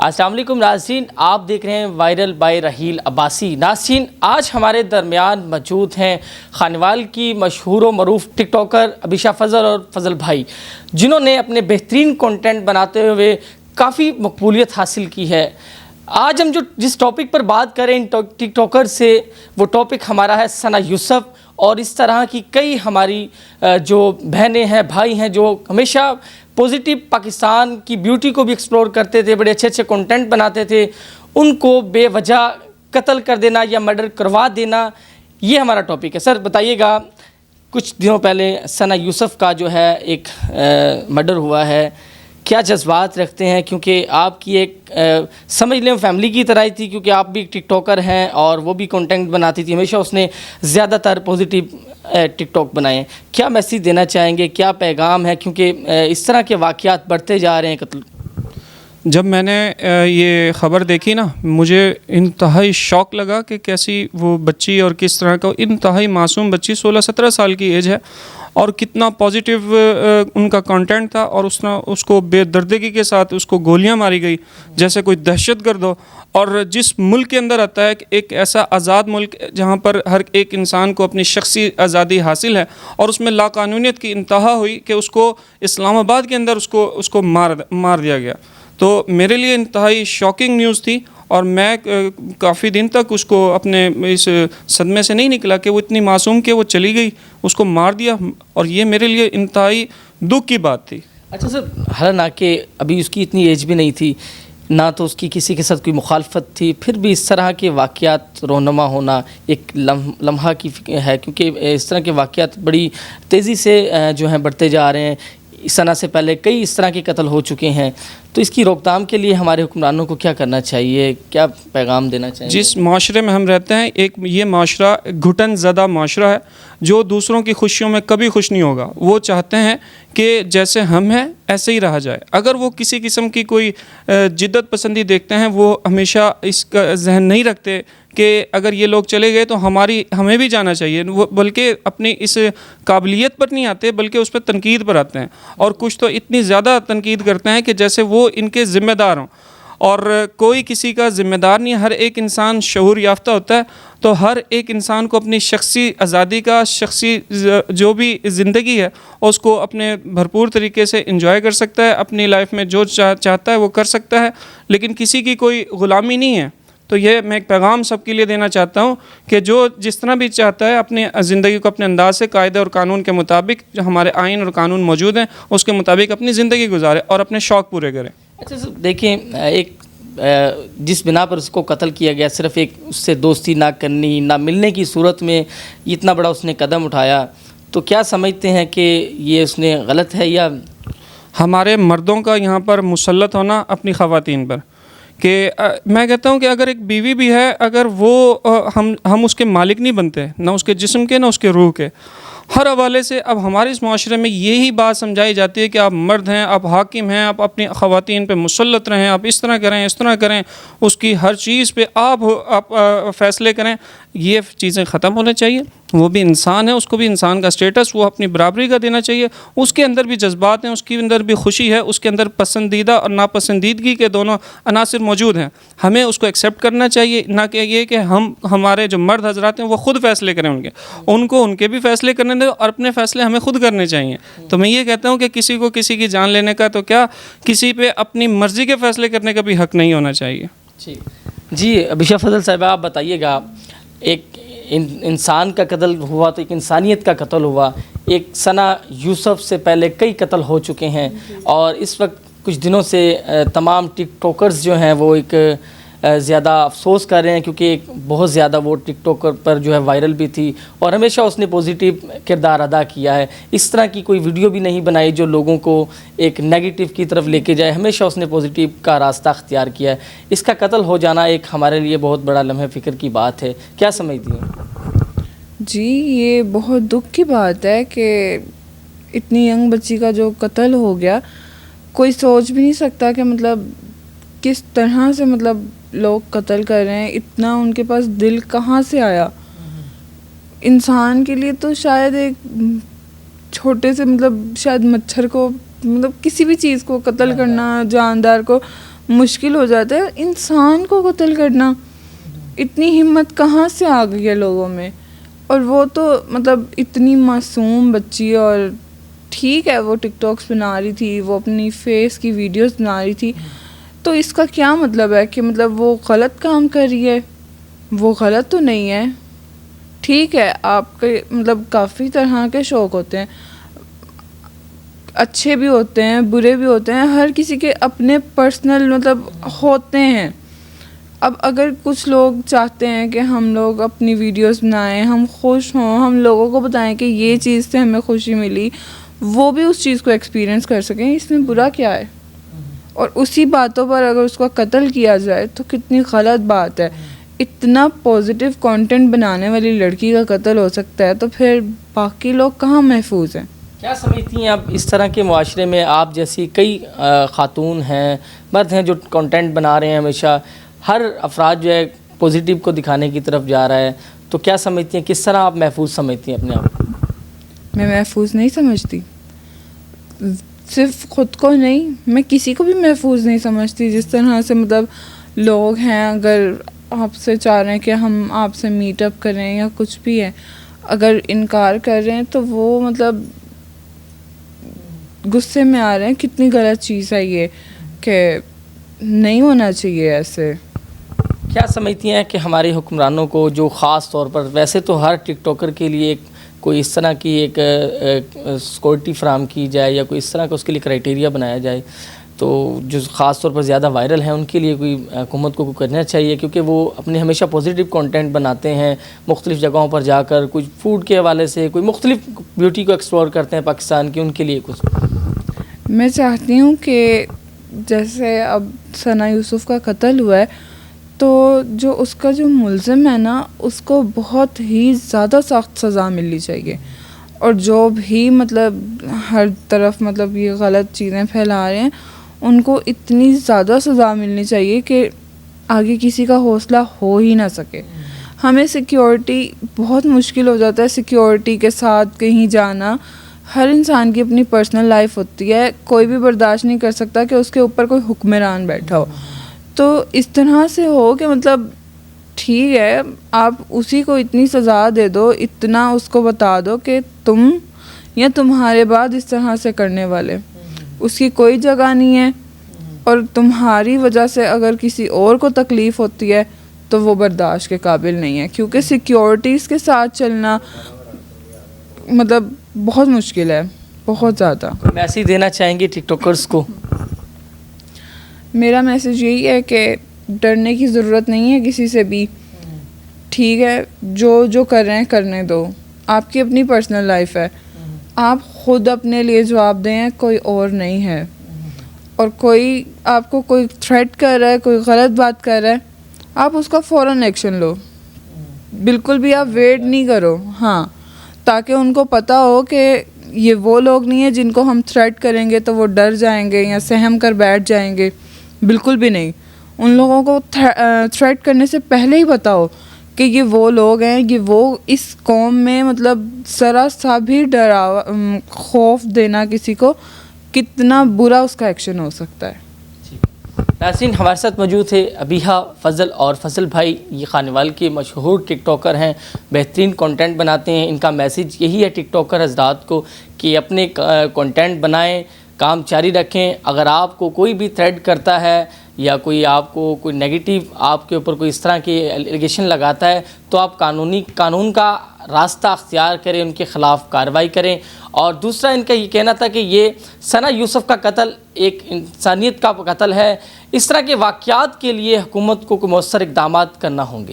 السلام علیکم ناظرین، آپ دیکھ رہے ہیں وائرل بائی رحیل عباسی۔ ناظرین، آج ہمارے درمیان موجود ہیں خانوال کی مشہور و معروف ٹک ٹاکر ابیشا فضل اور فضل بھائی، جنہوں نے اپنے بہترین کنٹینٹ بناتے ہوئے کافی مقبولیت حاصل کی ہے۔ آج ہم جس ٹاپک پر بات کریں ٹک ٹاکر سے، وہ ٹاپک ہمارا ہے ثنا یوسف، اور اس طرح کی کئی ہماری جو بہنیں ہیں، بھائی ہیں، جو ہمیشہ پوزیٹیو پاکستان کی بیوٹی کو بھی ایکسپلور کرتے تھے، بڑے اچھے اچھے کنٹینٹ بناتے تھے، ان کو بے وجہ قتل کر دینا یا مرڈر کروا دینا، یہ ہمارا ٹاپک ہے۔ سر بتائیے گا، کچھ دنوں پہلے ثنا یوسف کا جو ہے ایک مرڈر ہوا ہے، کیا جذبات رکھتے ہیں؟ کیونکہ آپ کی ایک سمجھ لیں فیملی کی طرح ہی تھی، کیونکہ آپ بھی ٹک ٹاکر ہیں اور وہ بھی کنٹینٹ بناتی تھی، ہمیشہ اس نے زیادہ تر پوزیٹیو ٹک ٹاک بنائے ہیں۔ کیا میسیج دینا چاہیں گے، کیا پیغام ہے؟ کیونکہ اس طرح کے واقعات بڑھتے جا رہے ہیں، قتل۔ جب میں نے یہ خبر دیکھی نا، مجھے انتہائی شوق لگا کہ کیسی وہ بچی اور کس طرح کا انتہائی معصوم بچی 16-17 سال کی ایج ہے، اور کتنا پازیٹیو ان کا کنٹینٹ تھا، اور اس کو بے دردگی کے ساتھ اس کو گولیاں ماری گئی جیسے کوئی دہشت گرد ہو۔ اور جس ملک کے اندر آتا ہے کہ ایک ایسا آزاد ملک جہاں پر ہر ایک انسان کو اپنی شخصی آزادی حاصل ہے، اور اس میں لاقانونیت کی انتہا ہوئی کہ اس کو اسلام آباد کے اندر اس کو مار دیا گیا، تو میرے لیے انتہائی شاکنگ نیوز تھی۔ اور میں کافی دن تک اس کو اپنے اس صدمے سے نہیں نکلا کہ وہ اتنی معصوم کہ وہ چلی گئی، اس کو مار دیا، اور یہ میرے لیے انتہائی دکھ کی بات تھی۔ اچھا سر، حالانکہ ابھی اس کی اتنی ایج بھی نہیں تھی، نہ تو اس کی کسی کے ساتھ کوئی مخالفت تھی، پھر بھی اس طرح کے واقعات رونما ہونا ایک لمحہ کی ہے، کیونکہ اس طرح کے واقعات بڑی تیزی سے جو ہیں بڑھتے جا رہے ہیں۔ ثنا سے پہلے کئی اس طرح کے قتل ہو چکے ہیں، تو اس کی روک تھام کے لیے ہمارے حکمرانوں کو کیا کرنا چاہیے، کیا پیغام دینا چاہیے؟ جس معاشرے میں ہم رہتے ہیں، ایک یہ معاشرہ گھٹن زدہ معاشرہ ہے جو دوسروں کی خوشیوں میں کبھی خوش نہیں ہوگا۔ وہ چاہتے ہیں کہ جیسے ہم ہیں ایسے ہی رہا جائے۔ اگر وہ کسی قسم کی کوئی جدت پسندی دیکھتے ہیں، وہ ہمیشہ اس کا ذہن نہیں رکھتے کہ اگر یہ لوگ چلے گئے تو ہمیں بھی جانا چاہیے، بلکہ اپنی اس قابلیت پر نہیں آتے، بلکہ اس پہ تنقید پر آتے ہیں، اور کچھ تو اتنی زیادہ تنقید کرتے ہیں کہ جیسے وہ ان کے ذمہ دار ہوں، اور کوئی کسی کا ذمہ دار نہیں ہے۔ ہر ایک انسان شعور یافتہ ہوتا ہے، تو ہر ایک انسان کو اپنی شخصی آزادی کا، شخصی جو بھی زندگی ہے اس کو اپنے بھرپور طریقے سے انجوائے کر سکتا ہے، اپنی لائف میں جو چاہتا ہے وہ کر سکتا ہے، لیکن کسی کی کوئی غلامی نہیں ہے۔ تو یہ میں ایک پیغام سب کے لیے دینا چاہتا ہوں کہ جو جس طرح بھی چاہتا ہے اپنی زندگی کو اپنے انداز سے، قاعدے اور قانون کے مطابق، جو ہمارے آئین اور قانون موجود ہیں اس کے مطابق اپنی زندگی گزارے اور اپنے شوق پورے کرے۔ اچھا سر، دیکھیں، ایک جس بنا پر اس کو قتل کیا گیا، صرف ایک اس سے دوستی نہ کرنی، نہ ملنے کی صورت میں اتنا بڑا اس نے قدم اٹھایا، تو کیا سمجھتے ہیں کہ یہ اس نے غلط ہے؟ یا ہمارے مردوں کا یہاں پر مسلط ہونا اپنی خواتین پر، کہ میں کہتا ہوں کہ اگر ایک بیوی بھی ہے، اگر وہ ہم اس کے مالک نہیں بنتے، نہ اس کے جسم کے نہ اس کے روح کے، ہر حوالے سے اب ہمارے اس معاشرے میں یہی بات سمجھائی جاتی ہے کہ آپ مرد ہیں، آپ حاکم ہیں، آپ اپنی خواتین پہ مسلط رہیں، آپ اس طرح کریں، اس طرح کریں، اس کی ہر چیز پہ آپ فیصلے کریں۔ یہ چیزیں ختم ہونے چاہیے۔ وہ بھی انسان ہے، اس کو بھی انسان کا سٹیٹس وہ اپنی برابری کا دینا چاہیے۔ اس کے اندر بھی جذبات ہیں، اس کے اندر بھی خوشی ہے، اس کے اندر پسندیدہ اور ناپسندیدگی کے دونوں عناصر موجود ہیں۔ ہمیں اس کو ایکسیپٹ کرنا چاہیے، نہ کہ یہ کہ ہمارے جو مرد حضرات ہیں وہ خود فیصلے کریں، ان کو ان کے بھی فیصلے کرنے دیں، اور اپنے فیصلے ہمیں خود کرنے چاہیے۔ تو میں یہ کہتا ہوں کہ کسی کو کسی کی جان لینے کا، تو کیا کسی پہ اپنی مرضی کے فیصلے کرنے کا بھی حق نہیں ہونا چاہیے۔ جی ابیشا فضل صاحب، آپ بتائیے گا، ایک انسان کا قتل ہوا تو ایک انسانیت کا قتل ہوا۔ ایک ثنا یوسف سے پہلے کئی قتل ہو چکے ہیں، اور اس وقت کچھ دنوں سے تمام ٹک ٹاکرز جو ہیں وہ ایک زیادہ افسوس کر رہے ہیں، کیونکہ ایک بہت زیادہ وہ ٹک ٹاکر پر جو ہے وائرل بھی تھی، اور ہمیشہ اس نے پوزیٹیو کردار ادا کیا ہے۔ اس طرح کی کوئی ویڈیو بھی نہیں بنائی جو لوگوں کو ایک نیگیٹو کی طرف لے کے جائے، ہمیشہ اس نے پوزیٹیو کا راستہ اختیار کیا ہے۔ اس کا قتل ہو جانا ایک ہمارے لیے بہت بڑا لمحہ فکر کی بات ہے، کیا سمجھتی ہیں؟ جی یہ بہت دکھ کی بات ہے کہ اتنی ینگ بچی کا جو قتل ہو گیا، کوئی سوچ بھی نہیں سکتا کہ مطلب کس طرح سے مطلب لوگ قتل کر رہے ہیں، اتنا ان کے پاس دل کہاں سے آیا۔ انسان کے لیے تو شاید ایک چھوٹے سے مطلب شاید مچھر کو، مطلب کسی بھی چیز کو قتل کرنا، جاندار کو مشکل ہو جاتا ہے. انسان کو قتل کرنا، اتنی ہمت کہاں سے آ گئی ہے لوگوں میں؟ اور وہ تو مطلب اتنی معصوم بچی، اور ٹھیک ہے وہ ٹک ٹاکس بنا رہی تھی، وہ اپنی فیس کی ویڈیوز بنا رہی تھی، تو اس کا کیا مطلب ہے کہ مطلب وہ غلط کام کر رہی ہے؟ وہ غلط تو نہیں ہے. ٹھیک ہے آپ کے مطلب کافی طرح کے شوق ہوتے ہیں، اچھے بھی ہوتے ہیں برے بھی ہوتے ہیں، ہر کسی کے اپنے پرسنل مطلب ہوتے ہیں. اب اگر کچھ لوگ چاہتے ہیں کہ ہم لوگ اپنی ویڈیوز بنائیں، ہم خوش ہوں، ہم لوگوں کو بتائیں کہ یہ چیز سے ہمیں خوشی ملی، وہ بھی اس چیز کو ایکسپیرئنس کر سکیں، اس میں برا کیا ہے؟ اور اسی باتوں پر اگر اس کا قتل کیا جائے تو کتنی غلط بات ہے. اتنا پازیٹیو کانٹینٹ بنانے والی لڑکی کا قتل ہو سکتا ہے، تو پھر باقی لوگ کہاں محفوظ ہیں؟ کیا سمجھتی ہیں آپ اس طرح کے معاشرے میں آپ جیسی کئی خاتون ہیں، مرد ہیں جو کنٹینٹ بنا رہے ہیں، ہمیشہ ہر افراد جو ہے پوزیٹیو کو دکھانے کی طرف جا رہا ہے، تو کیا سمجھتی ہیں کس طرح آپ محفوظ سمجھتی ہیں اپنے آپ کو؟ میں محفوظ نہیں سمجھتی، صرف خود کو نہیں، میں کسی کو بھی محفوظ نہیں سمجھتی. جس طرح سے مطلب لوگ ہیں، اگر آپ سے چاہ رہے ہیں کہ ہم آپ سے میٹ اپ کریں یا کچھ بھی ہے، اگر انکار کر رہے ہیں تو وہ مطلب غصے میں آ رہے ہیں. کتنی غلط چیز ہے یہ، کہ نہیں ہونا چاہیے ایسے. کیا سمجھتی ہیں کہ ہمارے حکمرانوں کو، جو خاص طور پر ویسے تو ہر ٹک ٹاکر کے لیے ایک کوئی اس طرح کی ایک سیکورٹی فراہم کی جائے یا کوئی اس طرح کا اس کے لیے کرائٹیریا بنایا جائے، تو جو خاص طور پر زیادہ وائرل ہیں ان کے لیے کوئی حکومت کو کرنا چاہیے، کیونکہ وہ اپنے ہمیشہ پوزیٹیو کنٹینٹ بناتے ہیں، مختلف جگہوں پر جا کر کچھ فوڈ کے حوالے سے کوئی مختلف بیوٹی کو ایکسپلور کرتے ہیں پاکستان کی، ان کے لیے کچھ. میں چاہتی ہوں کہ جیسے اب ثنا یوسف کا قتل ہوا ہے، تو جو اس کا جو ملزم ہے نا، اس کو بہت ہی زیادہ سخت سزا ملنی چاہیے. اور جو بھی مطلب ہر طرف مطلب یہ غلط چیزیں پھیلا رہے ہیں، ان کو اتنی زیادہ سزا ملنی چاہیے کہ آگے کسی کا حوصلہ ہو ہی نہ سکے. ہمیں سیکیورٹی بہت مشکل ہو جاتا ہے، سیکیورٹی کے ساتھ کہیں جانا. ہر انسان کی اپنی پرسنل لائف ہوتی ہے، کوئی بھی برداشت نہیں کر سکتا کہ اس کے اوپر کوئی حکمران بیٹھا ہو. تو اس طرح سے ہو کہ مطلب ٹھیک ہے آپ اسی کو اتنی سزا دے دو، اتنا اس کو بتا دو کہ تم یا تمہارے بعد اس طرح سے کرنے والے، اس کی کوئی جگہ نہیں ہے. اور تمہاری وجہ سے اگر کسی اور کو تکلیف ہوتی ہے تو وہ برداشت کے قابل نہیں ہے، کیونکہ سیکیورٹیز کے ساتھ چلنا مطلب بہت مشکل ہے، بہت زیادہ. میسیج دینا چاہیں گے ٹک ٹاکرز کو؟ میرا میسیج یہی ہے کہ ڈرنے کی ضرورت نہیں ہے کسی سے بھی. ٹھیک ہے جو کر رہے ہیں کرنے دو، آپ کی اپنی پرسنل لائف ہے، آپ خود اپنے لیے جواب دیں، کوئی اور نہیں ہے. اور کوئی آپ کو کوئی تھریٹ کر رہا ہے، کوئی غلط بات کر رہا ہے، آپ اس کا فوراً ایکشن لو، بالکل بھی آپ ویٹ نہیں کرو. ہاں، تاکہ ان کو پتہ ہو کہ یہ وہ لوگ نہیں ہیں جن کو ہم تھریٹ کریں گے تو وہ ڈر جائیں گے یا سہم کر بیٹھ جائیں گے. بالکل بھی نہیں. ان لوگوں کو تھریٹ کرنے سے پہلے ہی پتہ ہو کہ یہ وہ لوگ ہیں، یہ وہ اس قوم میں مطلب ذرا سا بھی ڈراوا خوف دینا کسی کو، کتنا برا اس کا ایکشن ہو سکتا ہے. ناظرین، ہمارے ساتھ موجود تھے ابیحہ، فضل اور فضل بھائی. یہ خانوال کے مشہور ٹک ٹاکر ہیں، بہترین کنٹینٹ بناتے ہیں. ان کا میسیج یہی ہے ٹک ٹاکر حضرات کو کہ اپنے کنٹینٹ بنائیں، کام جاری رکھیں. اگر آپ کو کوئی بھی تھریٹ کرتا ہے یا کوئی آپ کو کوئی نیگیٹو آپ کے اوپر کوئی اس طرح کی ایلیگیشن لگاتا ہے تو آپ قانون کا راستہ اختیار کریں، ان کے خلاف کارروائی کریں. اور دوسرا ان کا یہ کہنا تھا کہ یہ ثنا یوسف کا قتل ایک انسانیت کا قتل ہے. اس طرح کے واقعات کے لیے حکومت کو مؤثر اقدامات کرنا ہوں گے.